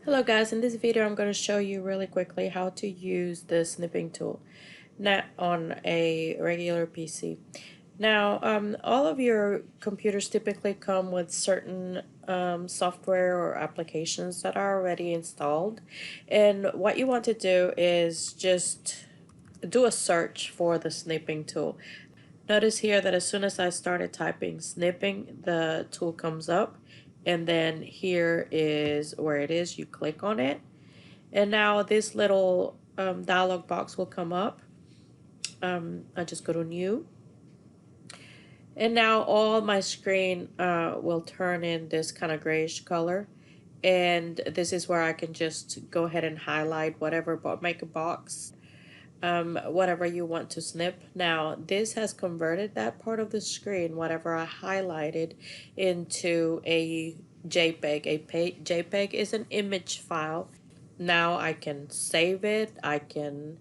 Hello guys, in this video I'm going to show you really quickly how to use the snipping tool not on a regular PC. Now, all of your computers typically come with certain software or applications that are already installed, and what you want to do is just do a search for the snipping tool. Notice here that as soon as I started typing snipping, the tool comes up, and then here is where it is. You click on it, and now this little dialog box will come up. I just go to new, and now all my screen will turn in this kind of grayish color, and this is where I can just go ahead and highlight whatever, make a box, whatever you want to snip. Now this has converted that part of the screen, whatever I highlighted, into a JPEG. JPEG is an image file. Now I can save it, I can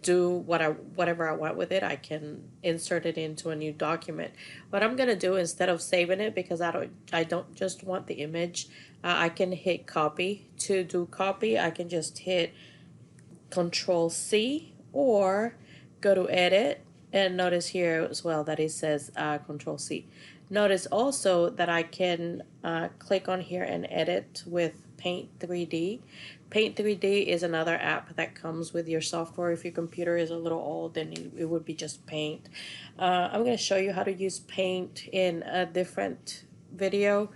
do whatever I want with it. I can insert it into a new document. What I'm gonna do, instead of saving it, because I don't just want the image, I can hit copy. To do copy, I can just hit Control C or go to edit, and notice here as well that it says Control C. Notice also that I can click on here and edit with Paint 3D. Paint 3D is another app that comes with your software. If your computer is a little old, then it would be just Paint. I'm going to show you how to use Paint in a different video,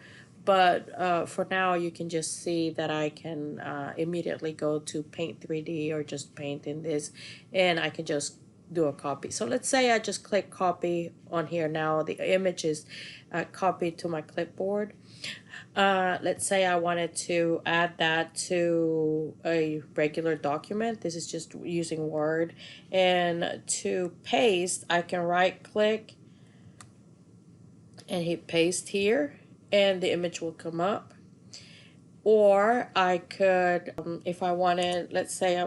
but for now you can just see that I can immediately go to Paint 3D or just Paint in this, and I can just do a copy. So let's say I just click copy on here. Now the image is copied to my clipboard. Let's say I wanted to add that to a regular document. This is just using Word. And to paste, I can right click and hit paste here, and the image will come up. Or I could, if I wanted, let's say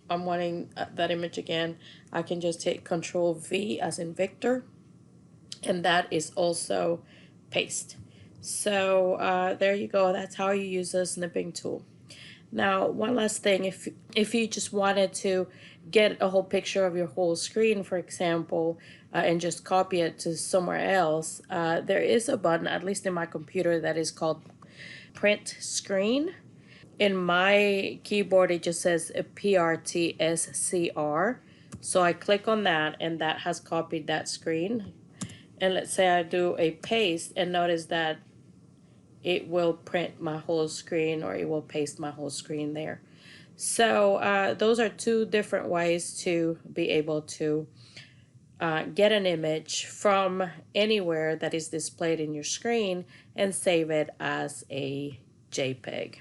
I'm wanting that image again, I can just hit Control V as in Victor, and that is also paste. So there you go. That's how you use a snipping tool. Now, one last thing, if you just wanted to get a whole picture of your whole screen, for example, and just copy it to somewhere else, there is a button, at least in my computer, that is called Print Screen. In my keyboard, it just says PRTSCR. So I click on that, and that has copied that screen. And let's say I do a paste, and notice that it will print my whole screen, or it will paste my whole screen there. So those are two different ways to be able to get an image from anywhere that is displayed in your screen and save it as a JPEG.